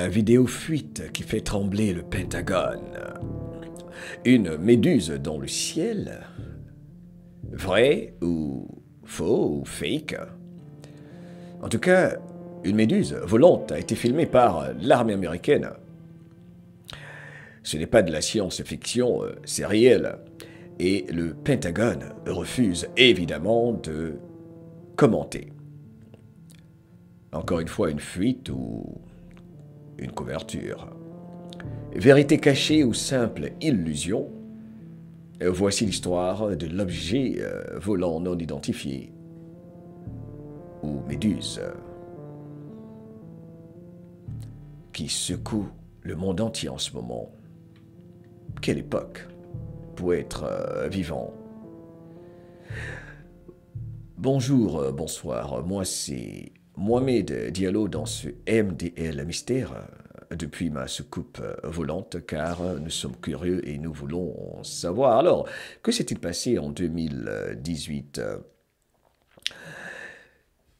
La vidéo fuite qui fait trembler le Pentagone. Une méduse dans le ciel? Vrai ou faux ou fake? En tout cas, une méduse volante a été filmée par l'armée américaine. Ce n'est pas de la science-fiction, c'est réel. Et le Pentagone refuse évidemment de commenter. Encore une fois, une fuite ou une couverture. Vérité cachée ou simple illusion? Voici l'histoire de l'objet volant non identifié, ou méduse, qui secoue le monde entier en ce moment. Quelle époque pour être vivant. Bonjour, bonsoir, moi c'est Mohamed Diallo dans ce MDL Mystère, depuis ma soucoupe volante, car nous sommes curieux et nous voulons savoir. Alors, que s'est-il passé en 2018?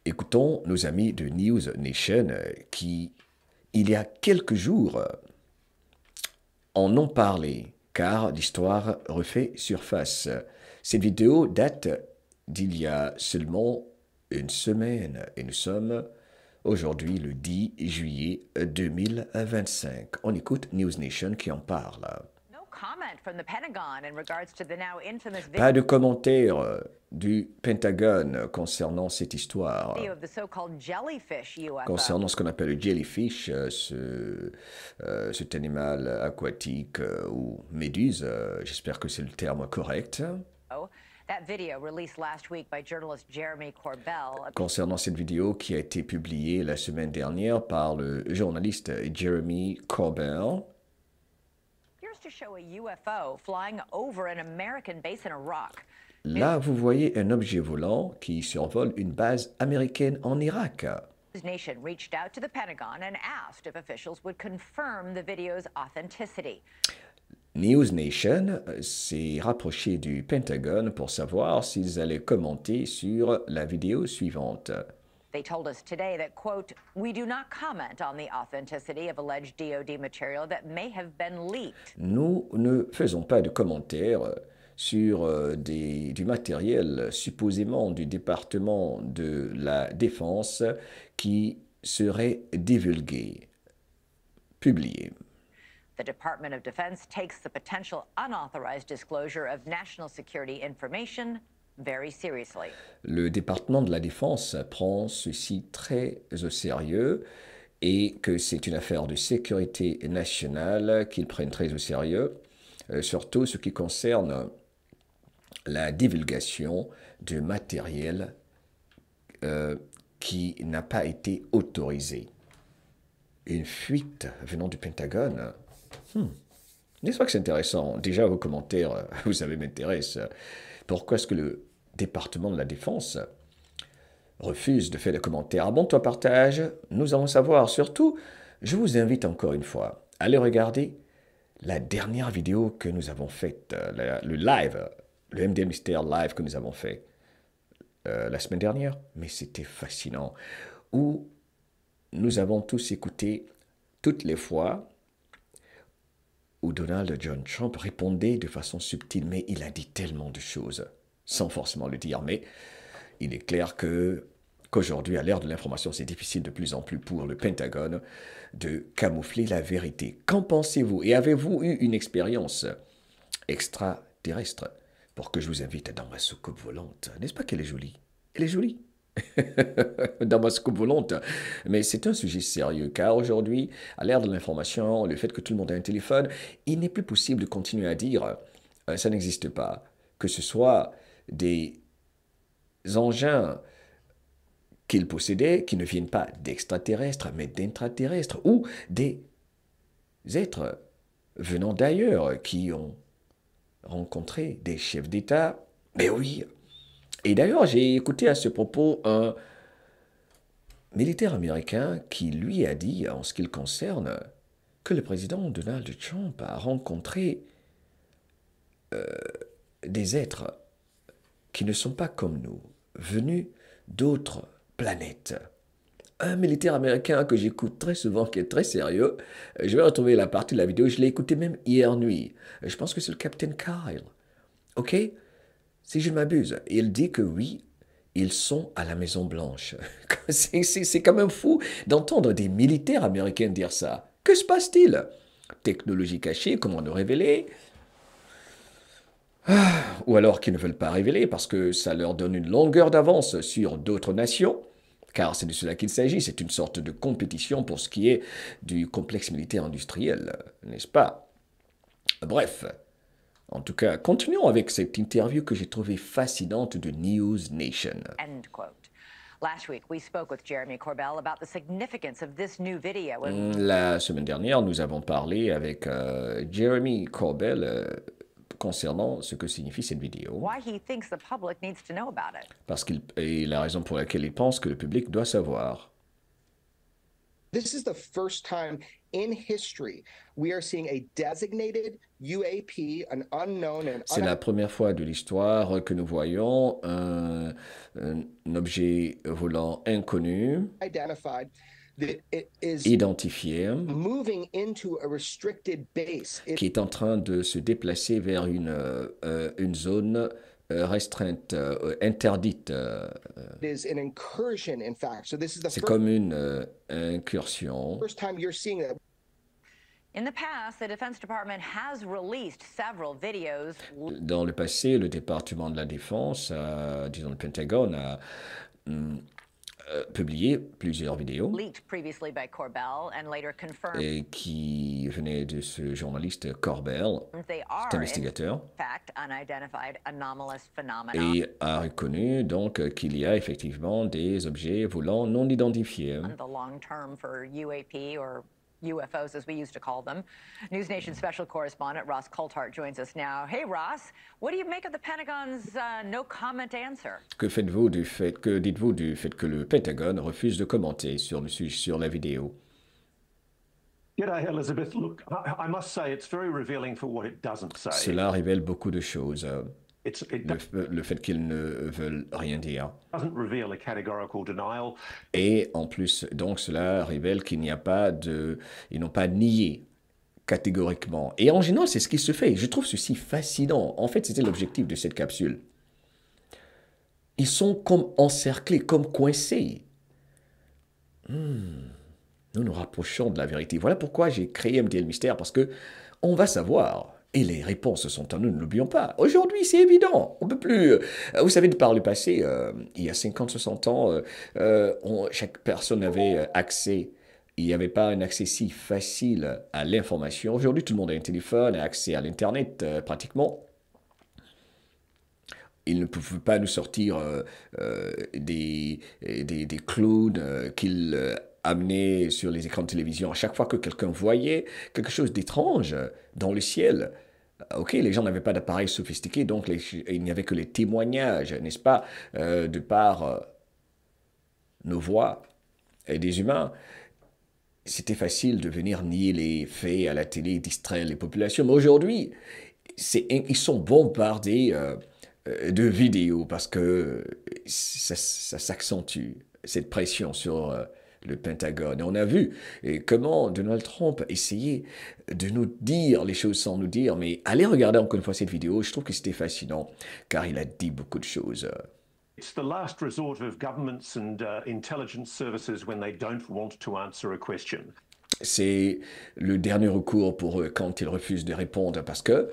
Écoutons nos amis de News Nation qui, il y a quelques jours, en ont parlé, car l'histoire refait surface. Cette vidéo date d'il y a seulement une semaine et nous sommes aujourd'hui le 10 juillet 2025. On écoute News Nation qui en parle. Pas de commentaire du Pentagone concernant cette histoire, concernant ce qu'on appelle le jellyfish, cet animal aquatique ou méduse, j'espère que c'est le terme correct. Concernant cette vidéo qui a été publiée la semaine dernière par le journaliste Jeremy Corbell, là, vous voyez un objet volant qui survole une base américaine en Irak. News Nation s'est rapproché du Pentagone pour savoir s'ils allaient commenter sur la vidéo suivante. They told us today that, quote, we do not comment on the authenticity of alleged DoD material that may have been leaked. Nous ne faisons pas de commentaires sur du matériel supposément du département de la Défense qui serait divulgué, publié. The Department of Defense takes the potential unauthorized disclosure of national security information very seriously. Le département de la Défense prend ceci très au sérieux et que c'est une affaire de sécurité nationale qu'ils prennent très au sérieux, surtout ce qui concerne la divulgation de matériel qui n'a pas été autorisé. Une fuite venant du Pentagone. N'est-ce pas que c'est intéressant? Déjà, vos commentaires, vous savez, m'intéressent. Pourquoi est-ce que le département de la Défense refuse de faire des commentaires? Abonne-toi, partage, nous allons savoir. Surtout, je vous invite encore une fois à aller regarder la dernière vidéo que nous avons faite, le live, le MDL Mystère live que nous avons fait la semaine dernière. Mais c'était fascinant, où nous avons tous écouté toutes les fois où Donald John Trump répondait de façon subtile, mais il a dit tellement de choses, sans forcément le dire. Mais il est clair qu'aujourd'hui, à l'ère de l'information, c'est difficile de plus en plus pour le Pentagone de camoufler la vérité. Qu'en pensez-vous? Et avez-vous eu une expérience extraterrestre? Pour que je vous invite dans ma soucoupe volante. N'est-ce pas qu'elle est jolie? Elle est jolie. Dans ma soucoupe volante. Mais c'est un sujet sérieux, car aujourd'hui, à l'ère de l'information, le fait que tout le monde a un téléphone, il n'est plus possible de continuer à dire ça n'existe pas. Que ce soit des engins qu'ils possédaient, qui ne viennent pas d'extraterrestres, mais d'intraterrestres, ou des êtres venant d'ailleurs, qui ont rencontré des chefs d'État. Mais oui. Et d'ailleurs, j'ai écouté à ce propos un militaire américain qui lui a dit, en ce qui le concerne, que le président Donald Trump a rencontré des êtres qui ne sont pas comme nous, venus d'autres planètes. un militaire américain que j'écoute très souvent, qui est très sérieux. Je vais retrouver la partie de la vidéo, je l'ai écouté même hier nuit. Je pense que c'est le Captain Kyle. OK? Si je ne m'abuse. Il dit que oui, ils sont à la Maison Blanche. C'est quand même fou d'entendre des militaires américains dire ça. Que se passe-t-il? Technologie cachée, comment nous révéler? Ou alors qu'ils ne veulent pas révéler parce que ça leur donne une longueur d'avance sur d'autres nations. Car c'est de cela qu'il s'agit, c'est une sorte de compétition pour ce qui est du complexe militaire industriel, n'est-ce pas? Bref, en tout cas, continuons avec cette interview que j'ai trouvée fascinante de News Nation. End quote. Last week, we spoke with Jeremy Corbell about the significance of this new video. La semaine dernière, nous avons parlé avec Jeremy Corbell concernant ce que signifie cette vidéo. Why he thinks the public needs to know about it. Parce qu'il et la raison pour laquelle il pense que le public doit savoir. This is the first time in history we are seeing a designated UAP, an unknown and C'est la première fois de l'histoire que nous voyons un objet volant inconnu, unidentified that it is identifié, moving into a restricted base. It qui est en train de se déplacer vers une zone restreinte, interdite. is an incursion, in fact. So this is the C'est comme une incursion. first time you're seeing that. In the past, the Defense Department has released several videos Dans le passé, le département de la Défense, disons le Pentagone, a publié plusieurs vidéos leaked previously by Corbell and later confirmed et qui venaient de ce journaliste Corbell, they are cet investigateur, in fact unidentified anomalous phenomena. et a reconnu donc qu'il y a effectivement des objets volants non identifiés. On the long term for UAP or UFOs as we used to call them. News Nation special correspondent Ross Coulthart joins us now. Hey Ross, what do you make of the Pentagon's no comment answer? Que dites-vous du fait que le Pentagone refuse de commenter sur la vidéo? G'day, Elizabeth. Look, I must say it's very revealing for what it doesn't say. Cela révèle beaucoup de choses. It Le fait qu'ils ne veulent rien dire. doesn't reveal a categorical denial. Et en plus, donc, cela révèle qu'il n'y a pas de... Ils n'ont pas nié catégoriquement. Et en général, c'est ce qui se fait. Je trouve ceci fascinant. En fait, c'était l'objectif de cette capsule. Ils sont comme encerclés, comme coincés. Nous nous rapprochons de la vérité. Voilà pourquoi j'ai créé MDL Mystère, parce que on va savoir. Et les réponses sont en nous, ne l'oublions pas. Aujourd'hui, c'est évident. On ne peut plus... Vous savez, par le passé, il y a 50, 60 ans, chaque personne avait accès. Il n'y avait pas un accès si facile à l'information. Aujourd'hui, tout le monde a un téléphone, a accès à l'Internet pratiquement. Ils ne pouvaient pas nous sortir des clowns qu'ils amenaient sur les écrans de télévision. À chaque fois que quelqu'un voyait quelque chose d'étrange dans le ciel, ok, les gens n'avaient pas d'appareil sophistiqué, donc il n'y avait que les témoignages, n'est-ce pas, de par nos voix et des humains. C'était facile de venir nier les faits à la télé, distraire les populations. Mais aujourd'hui, ils sont bombardés de vidéos parce que ça s'accentue, cette pression sur le Pentagone. Et on a vu comment Donald Trump essayait de nous dire les choses sans nous dire, mais allez regarder encore une fois cette vidéo, je trouve que c'était fascinant, car il a dit beaucoup de choses. It's the last resort of governments and intelligence services when they don't want to answer a question. C'est le dernier recours pour eux quand ils refusent de répondre, parce que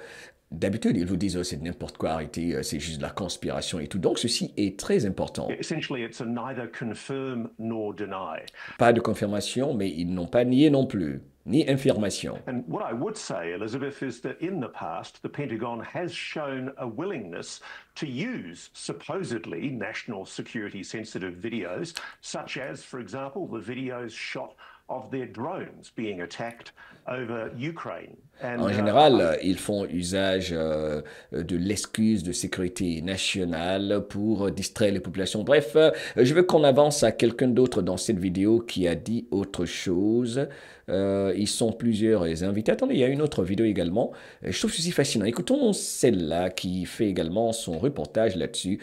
d'habitude, ils vous disent oh, c'est n'importe quoi, arrêtez, c'est juste de la conspiration et tout. Donc, ceci est très important. Essentially, it's a neither confirm nor deny. Pas de confirmation, mais ils n'ont pas nié non plus, ni infirmation. And what I would say, Elizabeth, is that in the past, the Pentagon has shown a willingness to use supposedly national security sensitive videos, such as, for example, the videos shot of their drones being attacked over Ukraine. En général, ils font usage de l'excuse de sécurité nationale pour distraire les populations. Bref, je veux qu'on avance à quelqu'un d'autre dans cette vidéo qui a dit autre chose. Ils sont plusieurs invités. Attendez, il y a une autre vidéo également. Je trouve ceci fascinant. Écoutons celle-là qui fait également son reportage là-dessus.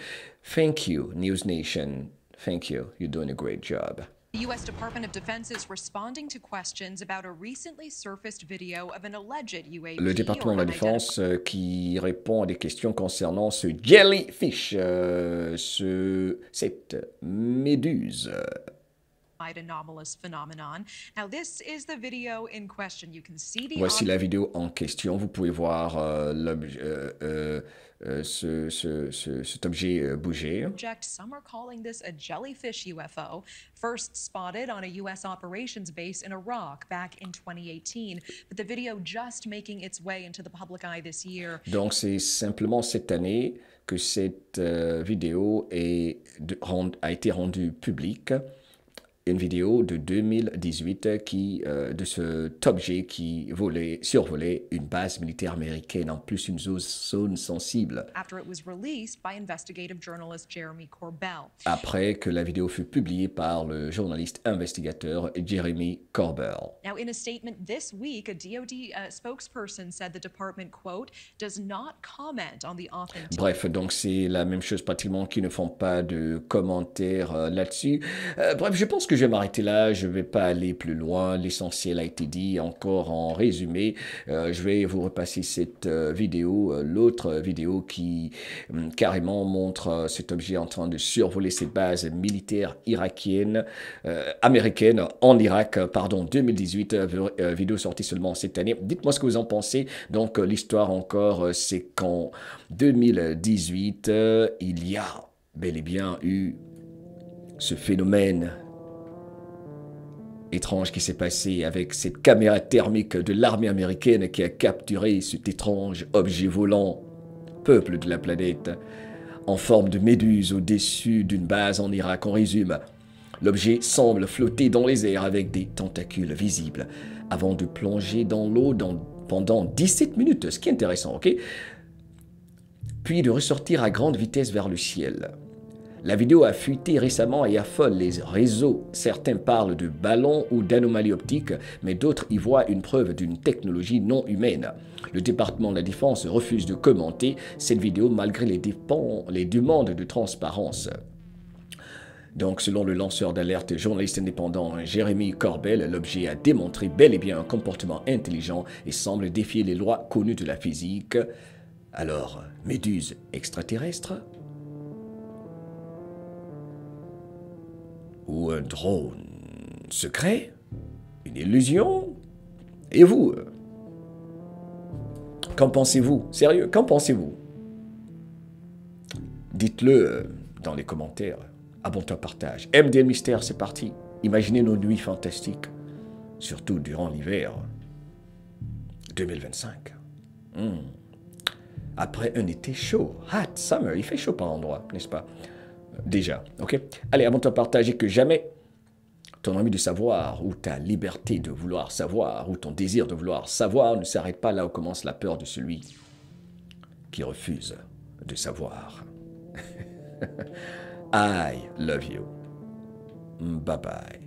Thank you, News Nation. Thank you. You're doing a great job. The U.S. Department of Defense is responding to questions about a recently surfaced video of an alleged UAP. Le département de la Défense qui répond à des questions concernant ce jellyfish, cette méduse. Anomalous phenomenon. Now, this is the video in question. You can see the Voici la vidéo en question. Vous pouvez voir cet objet bouger. Some are calling this a jellyfish UFO, first spotted on a U.S. operations base in Iraq back in 2018, but the video just making its way into the public eye this year. Donc c'est simplement cette année que cette vidéo a été rendue publique. Une vidéo de 2018 de cet objet qui survolait une base militaire américaine, en plus une zone sensible. Après que la vidéo fut publiée par le journaliste investigateur Jeremy Corbell. Now, in a statement this week, a DoD spokesperson said the department, quote, does not comment on the authenticity. Bref, donc c'est la même chose pratiquement, qui ne font pas de commentaires là-dessus. Bref, je pense que je vais m'arrêter là, je ne vais pas aller plus loin, l'essentiel a été dit. Encore en résumé, je vais vous repasser cette vidéo, l'autre vidéo qui carrément montre cet objet en train de survoler cette base militaire américaine en Irak, pardon, 2018, vidéo sortie seulement cette année. Dites-moi ce que vous en pensez. Donc l'histoire encore, c'est qu'en 2018, il y a bel et bien eu ce phénomène étrange qui s'est passé avec cette caméra thermique de l'armée américaine qui a capturé cet étrange objet volant, peuple de la planète, en forme de méduse au-dessus d'une base en Irak. En résume, l'objet semble flotter dans les airs avec des tentacules visibles avant de plonger dans l'eau pendant 17 minutes, ce qui est intéressant, ok? Puis de ressortir à grande vitesse vers le ciel. La vidéo a fuité récemment et affole les réseaux. Certains parlent de ballons ou d'anomalies optiques, mais d'autres y voient une preuve d'une technologie non humaine. Le département de la Défense refuse de commenter cette vidéo malgré les demandes de transparence. Donc, selon le lanceur d'alerte journaliste indépendant Jeremy Corbell, l'objet a démontré bel et bien un comportement intelligent et semble défier les lois connues de la physique. Alors, méduse extraterrestre ? Ou un drone secret? Une illusion? Et vous? Qu'en pensez-vous? Sérieux, qu'en pensez-vous? Dites-le dans les commentaires. Abonne-toi, partage. MDL Mystère, c'est parti. Imaginez nos nuits fantastiques. Surtout durant l'hiver 2025. Après un été chaud. Hot summer. Il fait chaud par endroit, n'est-ce pas? Déjà, ok? Allez, abonne-toi, partage et que jamais ton envie de savoir ou ta liberté de vouloir savoir ou ton désir de vouloir savoir ne s'arrête pas là où commence la peur de celui qui refuse de savoir. I love you. Bye bye.